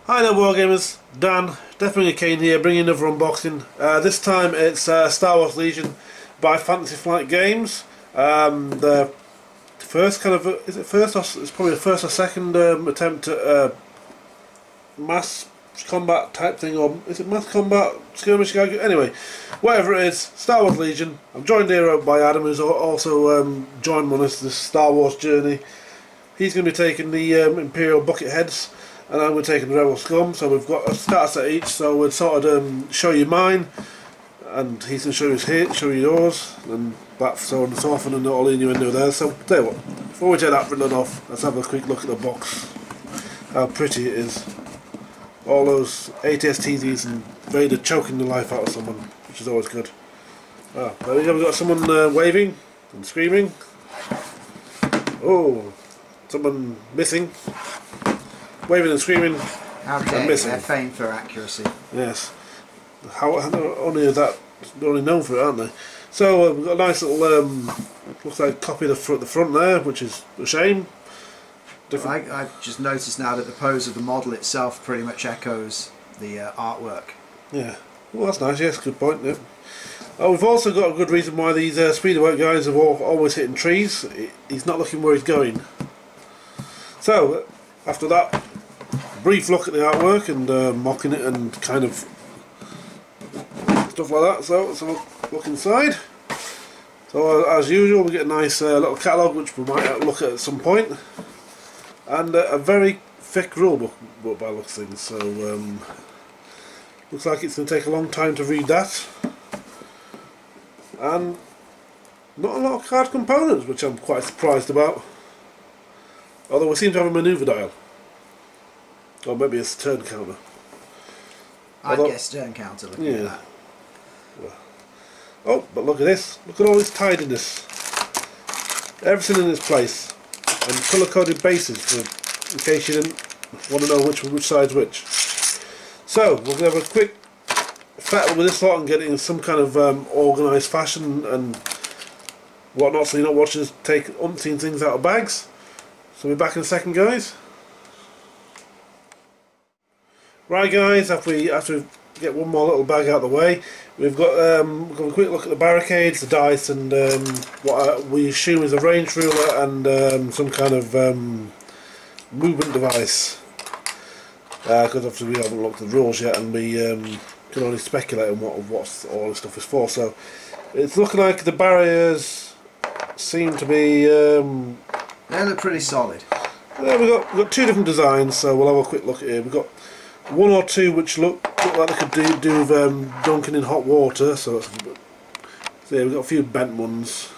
Hi there Wargamers, Dan, DeathBringa Cain here, bringing another unboxing. This time it's Star Wars Legion by Fantasy Flight Games. The first kind of, is it first or, it's probably the first or second attempt at mass combat type thing, or is it mass combat, skirmish, anyway, whatever it is, Star Wars Legion. I'm joined here by Adam, who's also joined on this Star Wars journey. He's going to be taking the Imperial Bucket Heads, and I'm going to take the Rebel Scum. So we've got a starter set each, so we'll sort of show you mine, and he's going to show you his, show you yours, and that, so on and so forth, and all the innuendo there. So tell you what, before we take that running off, let's have a quick look at the box. How pretty it is. All those ATSTs and Vader choking the life out of someone, which is always good. Ah, there we go, we've got someone waving and screaming. Oh, someone missing. Waving and screaming and missing. They're famed for accuracy. Yes. How only is that, they're only known for it, aren't they? So we've got a nice little, looks like a copy of the front there, which is a shame. I just noticed now that the pose of the model itself pretty much echoes the artwork. Yeah. Well, that's nice. Yes, good point. Yeah. Oh, we've also got a good reason why these speederwork guys are always hitting trees. He's not looking where he's going. So after that brief look at the artwork and mocking it and kind of stuff like that, so let's look inside. So as usual, we get a nice little catalogue which we might look at some point, and a very thick rule book by the looks of things, so looks like it's going to take a long time to read that, and not a lot of card components, which I'm quite surprised about, although we seem to have a manoeuvre dial, or maybe it's a turn counter. I'd guess turn counter looking at that. Oh, but look at this, look at all this tidiness, everything in its place, and colour coded bases for, in case you didn't want to know which side's which. So we're going to have a quick fettle with this lot and get it in some kind of organised fashion and whatnot, so you're not watching us take umpteen things out of bags. So we'll be back in a second, guys. Right guys, after we get one more little bag out of the way, we've got a quick look at the barricades, the dice, and what we assume is a range ruler and some kind of movement device, because obviously we haven't looked at the rules yet, and we can only speculate on what all this stuff is for. So it's looking like the barriers seem to be they look pretty solid. Yeah, we've got two different designs, so we'll have a quick look at here. We've got one or two which look like they could do with dunking in hot water, so yeah, we've got a few bent ones.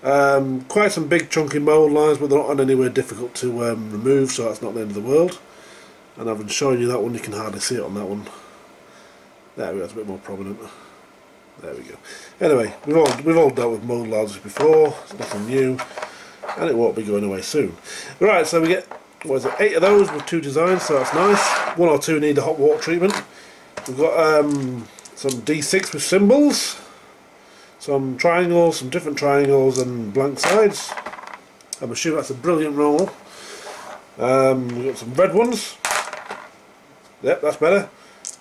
Quite some big chunky mould lines, but they're not anywhere difficult to remove, so that's not the end of the world. And I've been showing you that one, you can hardly see it on that one. There we go, it's a bit more prominent. There we go. Anyway, we've all dealt with mould lines before, it's nothing new, and it won't be going away soon. Right, so we get, what is it, 8 of those with 2 designs, so that's nice. 1 or 2 need the hot water treatment. We've got some D6 with symbols, some triangles, some different triangles and blank sides. I'm assuming that's a brilliant roll. We've got some red ones. Yep, that's better.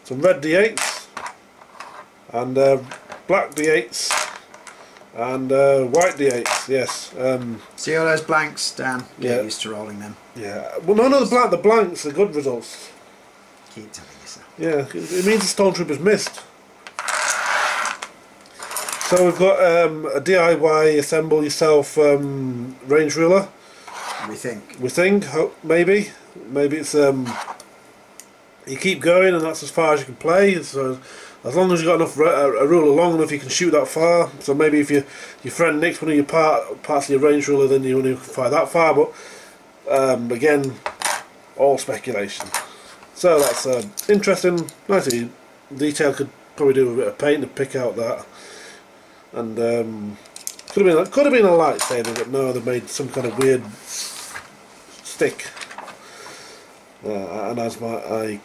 Some red D8s and black D8s and white D8s. Yes. See all those blanks, Dan? Get yeah. used to rolling them. Yeah. Well, no, the blanks are good results. Keep telling yourself. Yeah, it means the stormtroopers missed. So we've got a DIY assemble yourself range ruler. We think. Maybe it's you keep going and that's as far as you can play. So as long as you've got enough a ruler long enough, you can shoot that far. So maybe if your friend nicks one of your parts of your range ruler, then you only can fire that far. But again, all speculation. So that's interesting, nice detail. Could probably do a bit of paint to pick out that, and could have been a lightsaber, but no, they made some kind of weird stick. And as my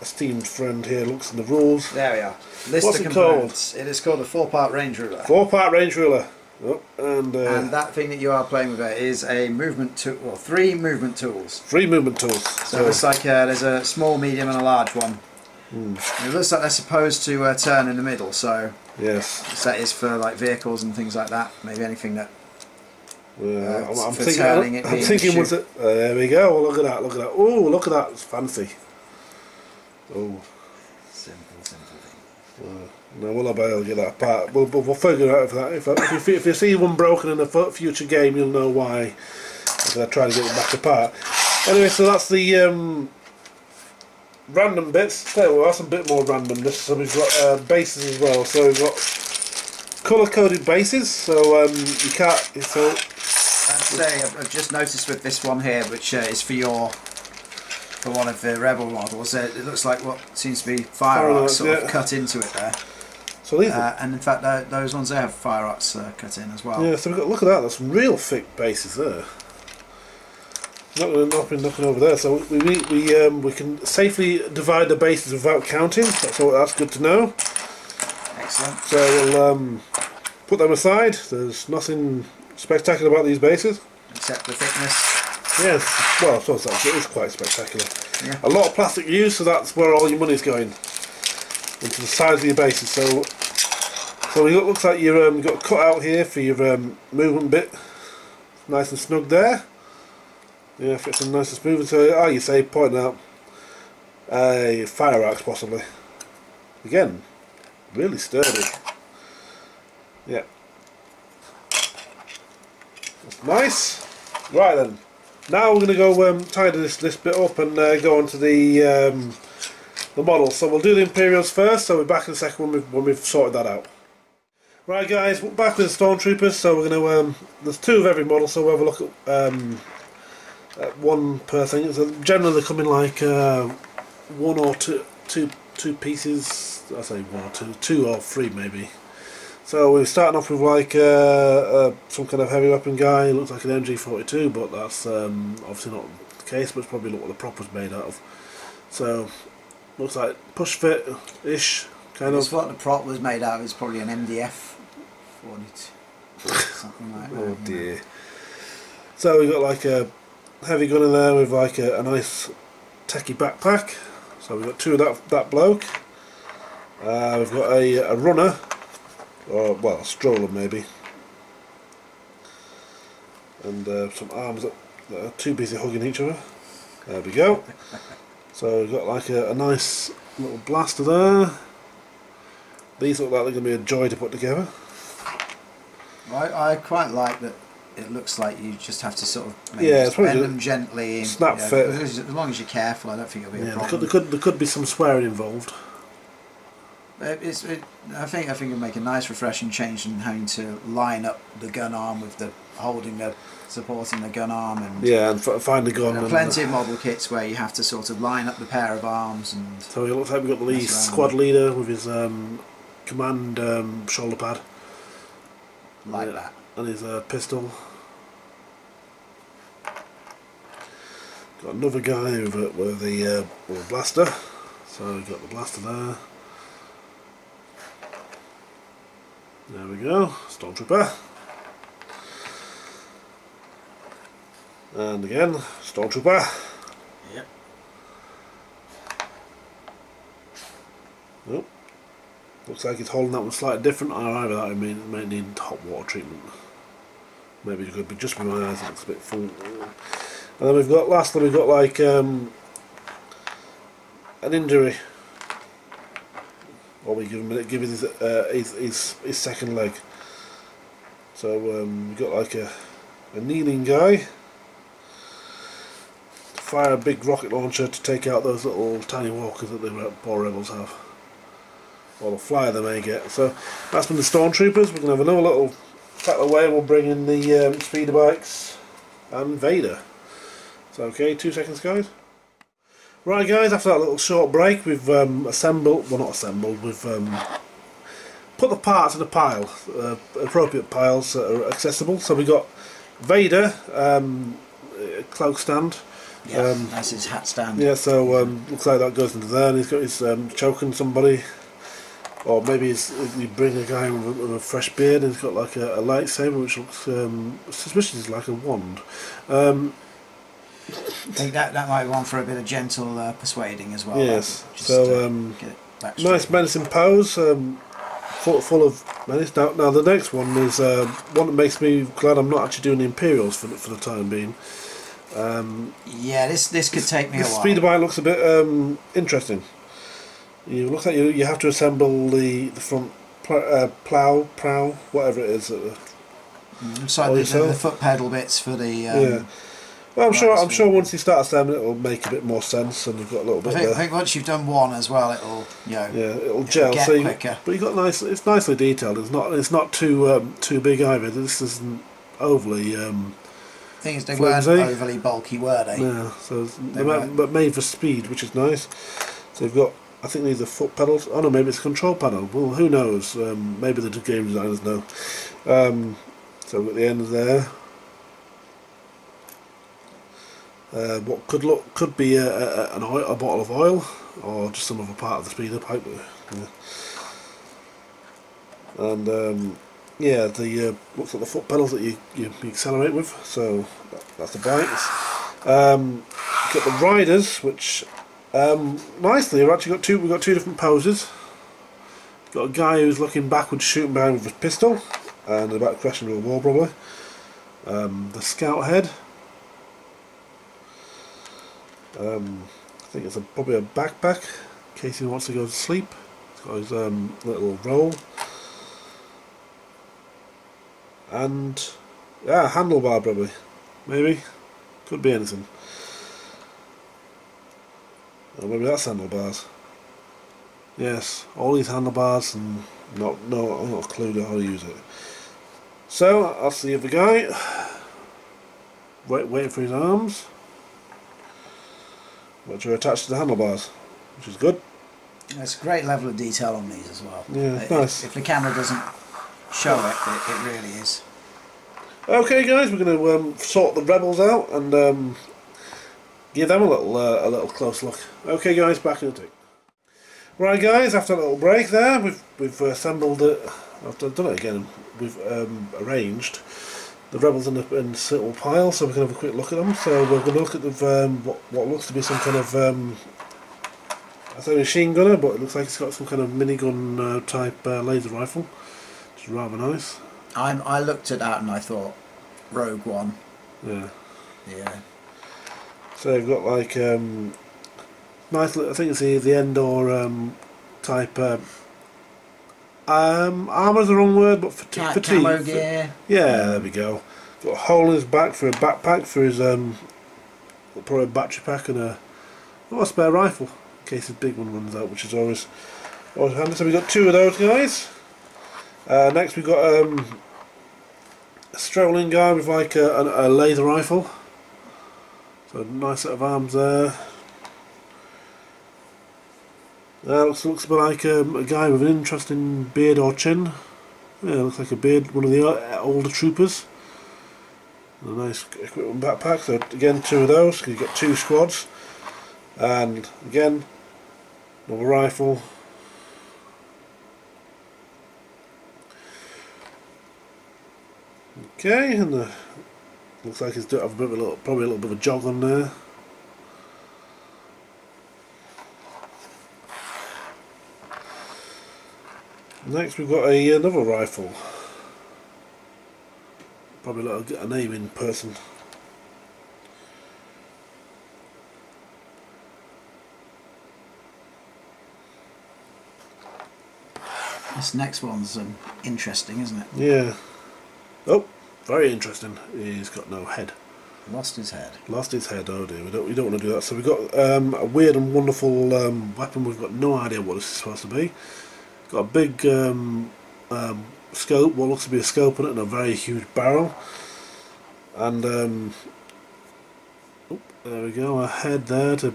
esteemed friend here looks in the rules, there we are. List what's of it called? It is called a 4-part range ruler. 4-part range ruler. Oh, and that thing that you are playing with there is a movement tool, or 3 movement tools. 3 movement tools. So it's like there's a small, medium, and a large one. It looks like they're supposed to turn in the middle. So yes, that is for like vehicles and things like that. Maybe anything that. I'm for thinking. turning it. I'm thinking. Was it? There we go. Look at that. Look at that. Oh, look at that. It's fancy. Oh. Simple thing. No, we'll be able to get that apart. We'll figure it out for that. If you see one broken in a future game, you'll know why. I'm going to try to get it back apart. Anyway, so that's the random bits. There we are, some bit more randomness. So we've got bases as well. So we've got colour-coded bases. So you can't. So I've just noticed with this one here, which is for one of the Rebel models, it looks like what seems to be fire arcs sort of cut into it there. So these and in fact, those ones there have fire arcs cut in as well. Yeah, so we've got, look at that, there's some real thick bases there. Not been looking over there, so we can safely divide the bases without counting. That's good to know. Excellent. So we'll put them aside. There's nothing spectacular about these bases. Except the thickness. Yes, well, I suppose it is quite spectacular. Yeah. A lot of plastic used, so that's where all your money's going. Into the sides of your bases. So it looks like you've got a cut out here for your movement bit. Nice and snug there. Yeah, fits in nice and smooth. So, you say, pointing out a fire axe possibly. Again, really sturdy. Yeah. That's nice. Right then. Now we're going to go tidy this bit up and go on to the model. So we'll do the Imperials first, so we're back in a second when we've sorted that out. Right guys, we're back with the Stormtroopers, so we're going to, there's 2 of every model, so we'll have a look at one per thing. So generally they come in like 1 or 2 pieces, I say 1 or 2 or 3 maybe. So we're starting off with like some kind of heavy weapon guy. It looks like an MG42, but that's obviously not the case, but it's probably not what the prop was made out of. So looks like push fit ish kind of. What the prop was made out of is probably an MDF 42, something like that. Oh dear. So we've got like a heavy gun in there with like a nice techie backpack. So we've got 2 of that bloke. We've got a runner. Or, well, a stroller maybe, and some arms that are too busy hugging each other. There we go. So we've got like a nice little blaster there. These look like they're going to be a joy to put together. I quite like that. It looks like you just have to sort of bend them gently. Snap fit. As long as you're careful, I don't think it'll be a problem. There could be some swearing involved. I think it'll make a nice refreshing change from having to line up the gun arm with the supporting the gun arm, and find the gun. There are plenty of model kits where you have to sort of line up the pair of arms, and so it looks like we've got the squad leader with his command shoulder pad, like that, and his pistol. Got another guy with the blaster. So we've got the blaster there. There we go, Stormtrooper. And again, Stormtrooper. Yep. Oh, looks like he's holding that one slightly different. Either that, I mean, it may need hot water treatment. Maybe it could be just with my eyes, it looks a bit full. And then lastly we've got like an injury. Or we give him his second leg. So we've got like a kneeling guy. Fire a big rocket launcher to take out those little tiny walkers that the poor rebels have. Or the flyer they may get. So that's been the Stormtroopers. We're going to have another little chat away. We'll bring in the speeder bikes and Vader. So okay, 2 seconds guys. Right guys, after that little short break we've assembled, well not assembled, we've put the parts in a pile, appropriate piles that are accessible. So we got Vader, cloak stand. Yeah, that's his hat stand. Yeah, so looks like that goes into there, and he's got his choking somebody. Or maybe you bring a guy with a fresh beard and he's got like a lightsaber which looks suspiciously like a wand. I think that might be one for a bit of gentle persuading as well. Yes. Just, So nice menacing pose, full of menace. Now the next one is one that makes me glad I'm not actually doing the Imperials for the time being. Yeah, this could take me a while. The speeder bike looks a bit interesting. You look like you have to assemble the front prow, whatever it is. So the foot pedal bits for the. Yeah. Well, I'm sure once you start assembling, it'll make a bit more sense, and you've got a little bit. I think once you've done one as well, it'll it'll gel. Get quicker. But you got nice. It's nicely detailed. It's not too big either. This isn't overly. Things they weren't overly bulky, were they? Yeah. So but made for speed, which is nice. So you've got. I think these are foot pedals. Oh no, maybe it's a control panel. Well, who knows? Maybe the game designers know. So at the end there. What could be a bottle of oil, or just some other part of the speeder pipe. Yeah. And the looks like the foot pedals that you accelerate with. So that's the bikes. Got the riders, which nicely we've actually got we've got two different poses. Got a guy who's looking backwards, shooting behind with his pistol, and about crashing into a wall probably. The scout head. I think it's probably a backpack in case he wants to go to sleep. It's got his little roll. And handlebar probably. Maybe. Could be anything. Or maybe that's handlebars. Yes, all these handlebars and I'm not a clue how to use it. So that's the other guy. Waiting for his arms, which are attached to the handlebars, which is good. It's a great level of detail on these as well. Yeah, nice. If the camera doesn't show it, it really is. Okay, guys, we're going to sort the rebels out and give them a little close look. Okay, guys, back in a tick. Right, guys, after a little break there, we've assembled it. After I've done it again, we've arranged the rebels in a little pile, so we're going to have a quick look at them. So we're going to look at the what looks to be some kind of I say machine gunner, but it looks like it's got some kind of minigun type laser rifle, which is rather nice. I looked at that and I thought, Rogue One. Yeah. Yeah. So you've got like nice. I think it's the Endor type. Armour's the wrong word, but fatigue. Camo gear. Yeah, there we go. Got a hole in his back for a backpack for his probably a battery pack and a spare rifle in case his big one runs out, which is always handy. So we got two of those guys. Next we've got a strolling guy with like a laser rifle. So a nice set of arms there. Looks a bit like a guy with an interesting beard or chin. Yeah, looks like a beard, one of the older troopers. A nice equipment backpack. So again, two of those. You've got two squads. And again, another rifle. Okay, and looks like he's doing probably a little bit of a jog on there. Next we've got another rifle. Probably let a name in person. This next one's interesting, isn't it? Yeah. Oh, very interesting. He's got no head. Lost his head. Lost his head. Oh dear, we don't want to do that. So we've got a weird and wonderful weapon. We've got no idea what this is supposed to be. Got a big scope, what looks to be a scope on it, and a very huge barrel. And there we go, a head there to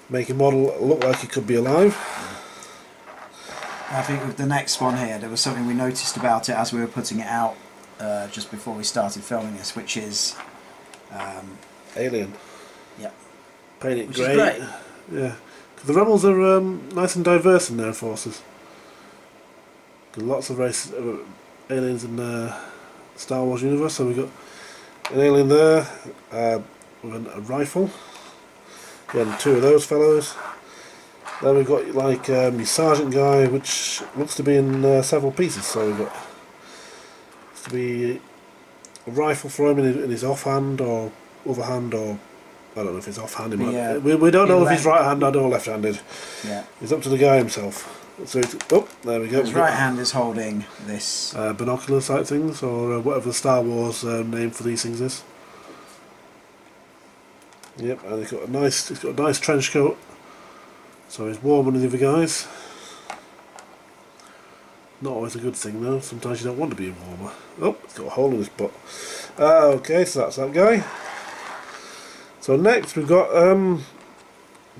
make a model look like it could be alive. I think with the next one here, there was something we noticed about it as we were putting it out just before we started filming this, which is alien. Yeah. Paint it which grey. is great. Yeah. The rebels are nice and diverse in their forces. Got lots of races, aliens in the Star Wars universe. So we've got an alien there with a rifle. Again, 2 of those fellows. Then we've got like your sergeant guy, which looks to be in several pieces. So we've got to be a rifle for him in his offhand or other hand, or I don't know if it's offhand. We don't know if he's right-handed or left-handed. Yeah. It's up to the guy himself. So there we go. His right hand is holding this binocular type things, or whatever the Star Wars name for these things is. Yep, and he's got a nice trench coat, so he's warmer than the other guys. Not always a good thing though. Sometimes you don't want to be warmer. Oh, it's got a hole in his butt. Okay, so that's that guy. So next we've got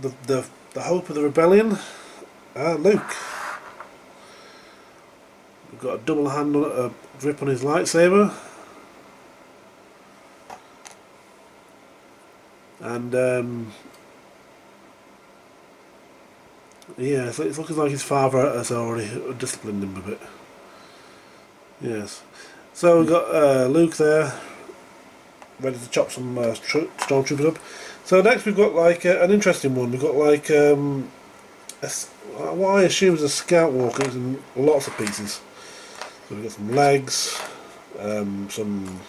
the hope of the rebellion, Luke. We've got a double hand on a grip on his lightsaber, and yeah, it's looking like his father has already disciplined him a bit. Yes. So we've got Luke there, ready to chop some stormtroopers up. So next we've got like an interesting one. We've got like what I assume is a scout walker in lots of pieces. So we've got some legs, some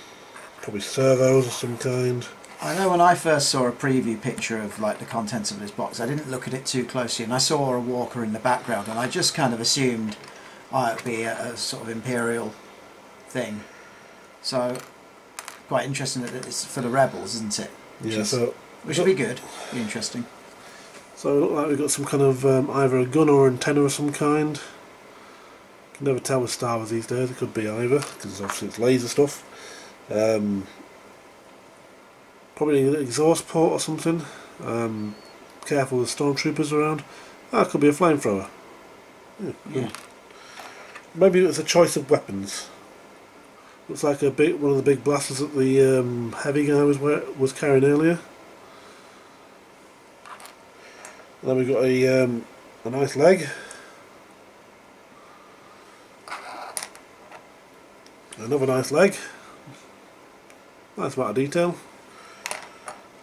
probably servos of some kind. I know when I first saw a preview picture of like the contents of this box, I didn't look at it too closely, and I saw a walker in the background, and I just kind of assumed it would be a sort of Imperial thing. So quite interesting that it's for the rebels, isn't it? Which will be good, be interesting. So it looks like we've got some kind of either a gun or antenna of some kind. You can never tell with Star Wars these days. It could be either, because obviously it's laser stuff. Probably an exhaust port or something. Careful with stormtroopers around. That could be a flamethrower. Yeah. Maybe it's a choice of weapons. Looks like one of the big blasters that the heavy guy was carrying earlier. And then we've got a nice leg. Another nice leg. Nice amount of detail.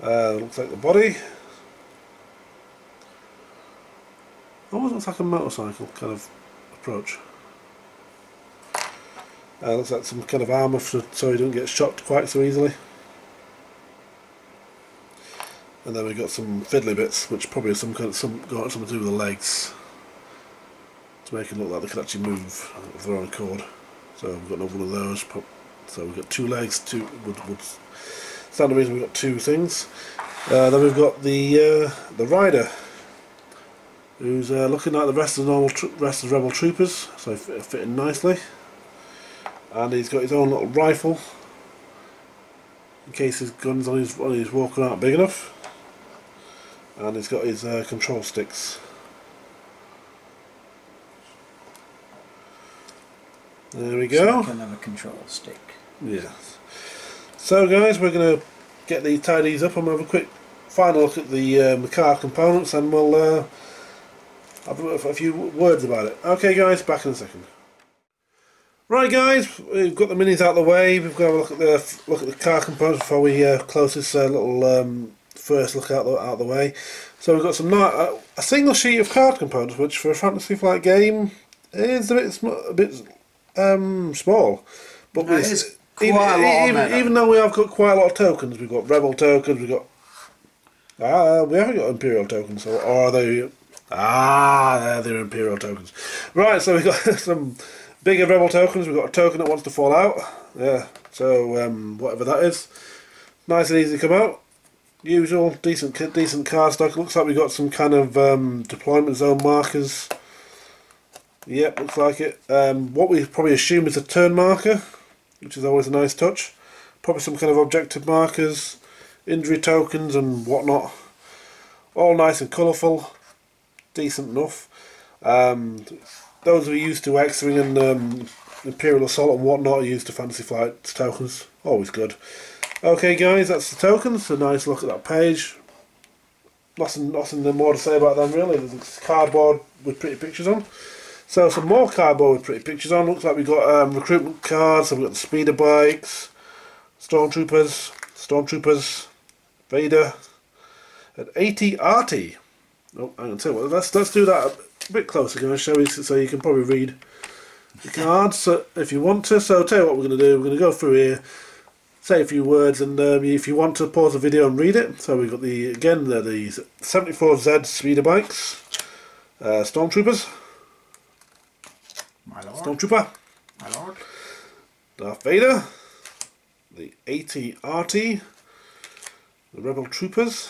Looks like the body. Almost looks like a motorcycle kind of approach. Looks like some kind of armour so he doesn't get shot quite so easily. And then we've got some fiddly bits, which probably got something to do with the legs, to make it look like they can actually move of their own accord. So we've got another one of those. So we've got 2 legs. Would stand the reason we've got 2 things. Then we've got the rider, who's looking like the rest of the rebel troopers, so fitting nicely. And he's got his own little rifle in case his gun's on his walker aren't big enough. And he's got his control sticks. There we go. So another control stick. Yes. So guys, we're going to get these tidies up and we'll have a quick final look at the car components, and we'll have a few words about it. Okay guys, back in a second. Right guys, we've got the minis out of the way. We've got to have a look at the car components before we close this little first look out of the way. So we've got some a single sheet of card components, which for a Fantasy Flight game is a bit small. But no, it's even though we have got quite a lot of tokens, we've got Rebel tokens, we've got we haven't got Imperial tokens, or are they? They're Imperial tokens. Right, so we've got some bigger Rebel tokens. We've got a token that wants to fall out. Yeah, so whatever that is, nice and easy to come out. Usual, decent card stock. Looks like we've got some kind of deployment zone markers. Yep, looks like it. What we probably assume is a turn marker, which is always a nice touch. Probably some kind of objective markers, injury tokens and whatnot. All nice and colourful, decent enough. Those who are used to X-Wing and Imperial Assault and whatnot are used to Fantasy Flight tokens. Always good. Okay guys, that's the tokens. A nice look at that page. nothing more to say about them really. There's cardboard with pretty pictures on. So some more cardboard with pretty pictures on. Looks like we've got recruitment cards. So we've got the speeder bikes, stormtroopers, Vader, and AT-RT. Oh, hang on, tell you what, let's do that a bit closer. I'm going to show you so you can probably read the cards if you want to. So I'll tell you what we're going to do. We're going to go through here, say a few words, and if you want to pause the video and read it. So we've got the 74Z speeder bikes, stormtroopers, my lord, stormtrooper, my lord, Darth Vader, the AT-RT, the rebel troopers.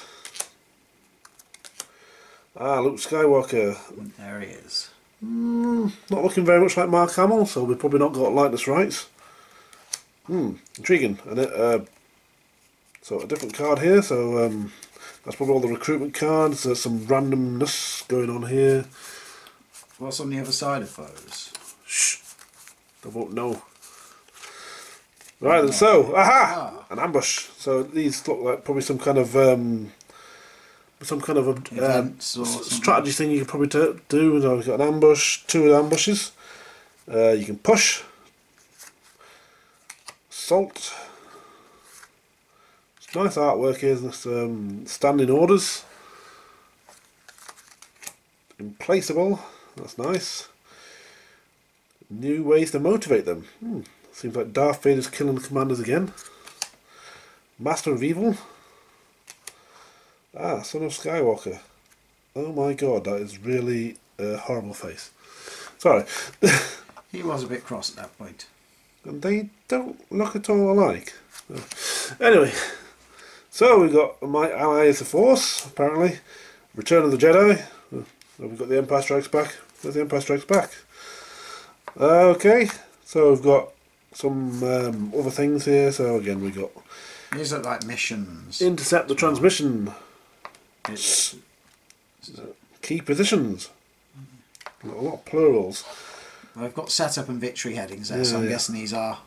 Luke Skywalker. There he is. Not looking very much like Mark Hamill, so we've probably not got likeness rights. Intriguing. And so a different card here, so that's probably all the recruitment cards. There's some randomness going on here. What's on the other side of those? Shh. They won't know. Right then, so, an ambush. So these look like probably some kind of strategy thing you can probably do. So we've got an ambush, 2 ambushes. You can push, assault. It's nice artwork here. There's standing orders, implaceable. That's nice. New ways to motivate them. Seems like Darth Vader's killing the commanders again. Master of Evil. Son of Skywalker. Oh my god, that is really a horrible face. Sorry. He was a bit cross at that point. And they don't look at all alike. Anyway, so we've got My Ally is the Force, apparently. Return of the Jedi. We've got the Empire Strikes Back. There's the Empire Strikes Back. Okay, so we've got some other things here. So again, we got these look like missions. Intercept the transmission. Key positions. A lot of plurals. Well, I've got setup and victory headings there, so I'm guessing these are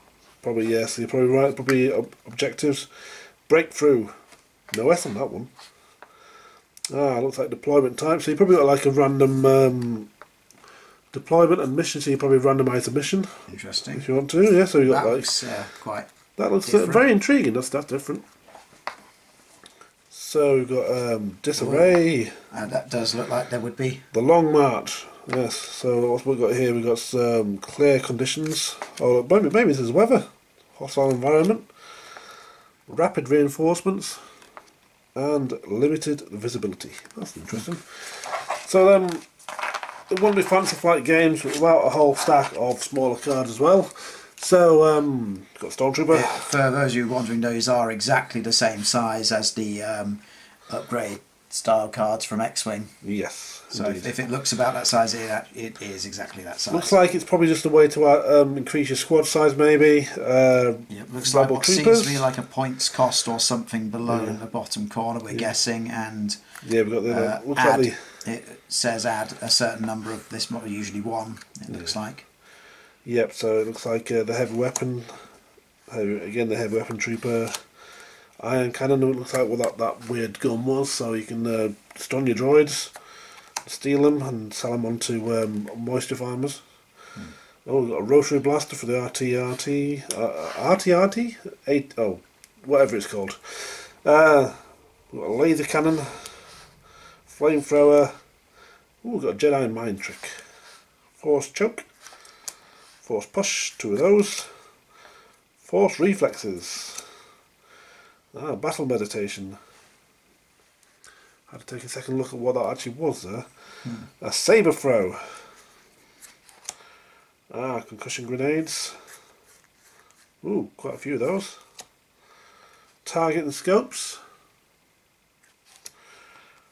probably yes. You're probably right. Probably objectives. Breakthrough. No S on that one. Looks like deployment type. So you probably got like a random deployment and mission. So you probably randomise the mission. Interesting. If you want to, yeah. So you got that like looks quite. That looks very intriguing. That's different. So we've got Disarray. That does look like there would be. The Long March. Yes. So what's we got here? We've got some clear conditions. Oh, maybe this is weather. Hostile environment. Rapid reinforcements. And limited visibility. That's interesting. So it wouldn't be Fantasy Flight games without a whole stack of smaller cards as well. So got Stormtrooper. Yeah, for those of you wondering, those are exactly the same size as the upgrade style cards from X-Wing. Yes. So if it looks about that size, it is exactly that size. Looks like it's probably just a way to increase your squad size, maybe. Looks like what seems to be like a points cost or something below in the bottom corner. We're guessing, and we've got the looks add, like it says add a certain number of this model, usually 1. It looks like. Yep. So it looks like the heavy weapon. Again, the heavy weapon trooper. Iron cannon. It looks like what that weird gun was. So you can stun your droids, steal them, and sell them onto moisture farmers. Oh, we've got a rotary blaster for the RT-RT, whatever it's called. We've got a laser cannon, flamethrower. We've got a Jedi mind trick, force choke, force push, 2 of those, force reflexes. Battle meditation. I had to take a second look at what that actually was there. A saber throw. Concussion grenades. Ooh, quite a few of those. Target and scopes.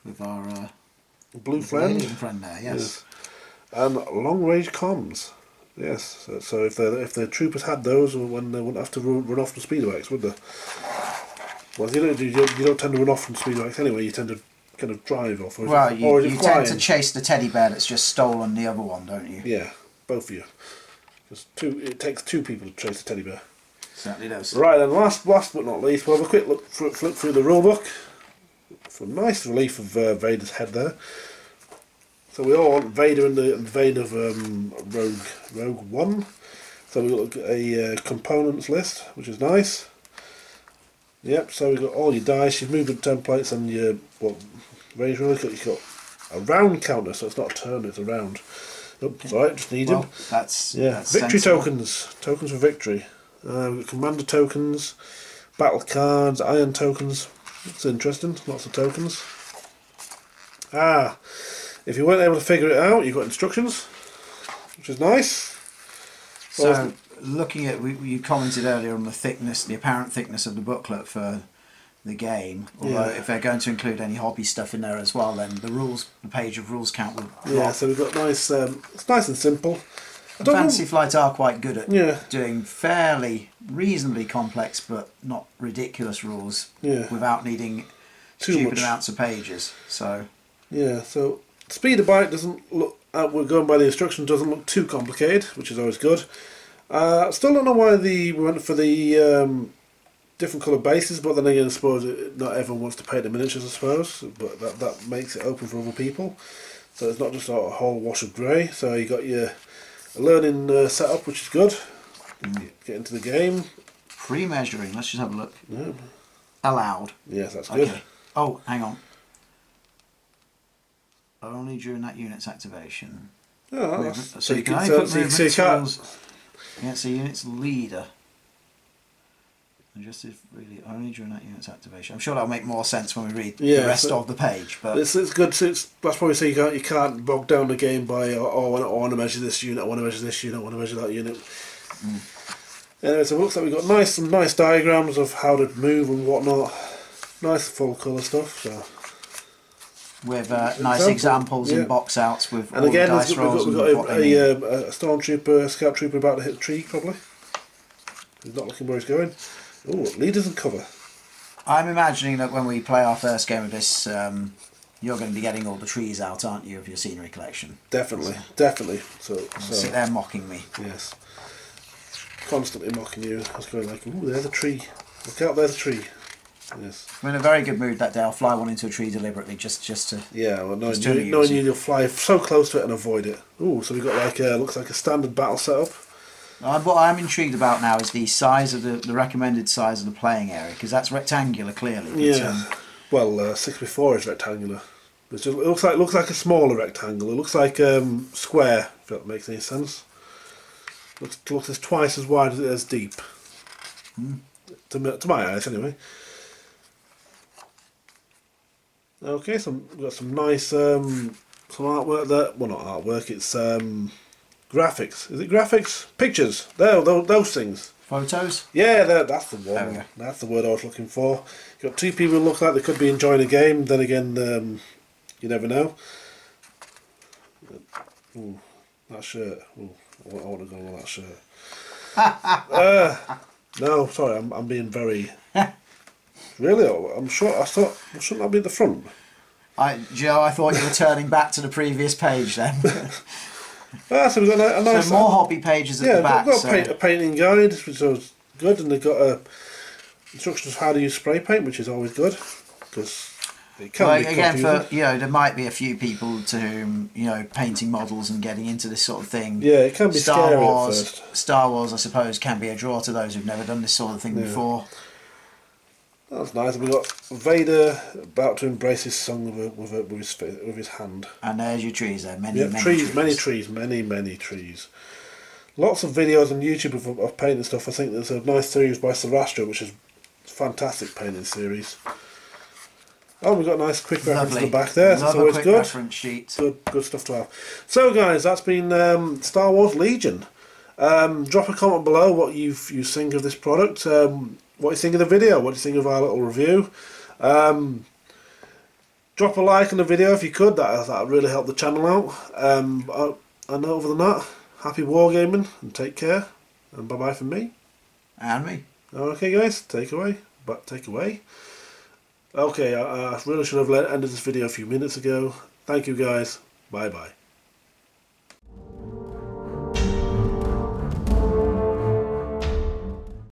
With our blue friend. Friend there, yes. And long range comms. Yes. So if the troopers had those, when they wouldn't have to run off from speeder bikes, would they? Well, you don't tend to run off from speeder bikes anyway. You tend to kind of drive off. You tend to chase the teddy bear that's just stolen the other one, don't you? Yeah, both of you. It takes 2 people to chase the teddy bear. Certainly does. Right then, last but not least, we'll have a quick flip through the rulebook. for a nice relief of Vader's head there. So we all want Vader in the vein of Rogue One. So we've got a components list, which is nice. Yep, so we've got all your dice, your movement templates, and your range ruler. You've got a round counter, so it's not a turn, it's a round. Oops, it's alright, just need him. That's victory sensible. tokens for victory. We've got commander tokens, battle cards, iron tokens. That's interesting, lots of tokens. If you weren't able to figure it out, you've got instructions, which is nice. So, looking at, you commented earlier on the apparent thickness of the booklet for the game. Although if they're going to include any hobby stuff in there as well, then the page of rules count will drop. Yeah, so we've got nice. It's nice and simple. Fantasy Flight are quite good at doing fairly reasonably complex but not ridiculous rules without needing stupid amounts of pages. So so Speeder Bike doesn't look. We're going by the instructions. Doesn't look too complicated, which is always good. Still don't know why we went for the different colour bases, but then again, I suppose not everyone wants to paint the miniatures, I suppose, but that makes it open for other people. So it's not just a whole wash of grey. So you got your learning setup, which is good. Get into the game. Pre-measuring, let's just have a look. Yeah. Allowed. Yes, that's good. Okay. Oh, hang on. Only during that unit's activation. Oh, so you can only put movement tools against a unit's leader. And just if really only during that unit's activation. I'm sure that'll make more sense when we read the rest of the page. But it's good. That's probably so you can't bog down the game by I want to measure this unit, I want to measure this unit, I want to measure that unit. Anyway, so it looks like we've got some nice diagrams of how to move and whatnot. Nice full colour stuff. So. With nice examples in box outs with and all again, the dice rolls. We've got a stormtrooper, scout trooper about to hit the tree probably. He's not looking where he's going. Oh, leaders and cover. I'm imagining that when we play our first game of this, you're going to be getting all the trees out, aren't you, of your scenery collection? Definitely. So sit there mocking me. Yes. Constantly mocking you. I was going like, ooh, there's a tree. Look out, there's a tree. Yes. I'm in a very good mood that day. I'll fly one into a tree deliberately just to... Yeah, well, knowing you'll fly so close to it and avoid it. Ooh, so we've got like looks like a standard battle setup. What I'm intrigued about now is the size of the recommended size of the playing area, because that's rectangular clearly. Yeah. Well, 6x4 is rectangular. It looks like a smaller rectangle. It looks like square, if that makes any sense. Looks twice as wide as it is deep. To my eyes, anyway. Okay, so we've got some nice some artwork there. Well, not artwork. It's graphics. Is it graphics? Pictures. Those things. Photos? Yeah, that's the one. That's the word I was looking for. You've got two people who look like they could be enjoying a game. Then again, you never know. Ooh, that shirt. Ooh, I want to go with that shirt. No, sorry, I'm being very... Really? I'm sure. Shouldn't that be at the front? Joe, I thought you were turning back to the previous page then. So we've got a nice... So more hobby pages at the back. They've got a painting guide, which is good, and they've got instructions of how to use spray paint, which is always good, because it can be confusing. there might be a few people to whom painting models and getting into this sort of thing. Yeah, it can be scary at first. Star Wars, I suppose, can be a draw to those who've never done this sort of thing before. That's nice. We've got Vader about to embrace his son with his hand. And there's your trees there. Many trees. Lots of videos on YouTube of painting stuff. I think there's a nice series by Sarastra, which is a fantastic painting series. Oh, we've got a nice quick reference in the back there. That's always good. Reference sheet. Good stuff to have. So, guys, that's been Star Wars Legion. Drop a comment below what you think of this product. What do you think of the video? What do you think of our little review? Drop a like on the video if you could. That would really help the channel out. And other than that, happy wargaming and take care. And bye bye from me. And me. Okay, guys, take away. Okay, I really should have ended this video a few minutes ago. Thank you, guys. Bye bye.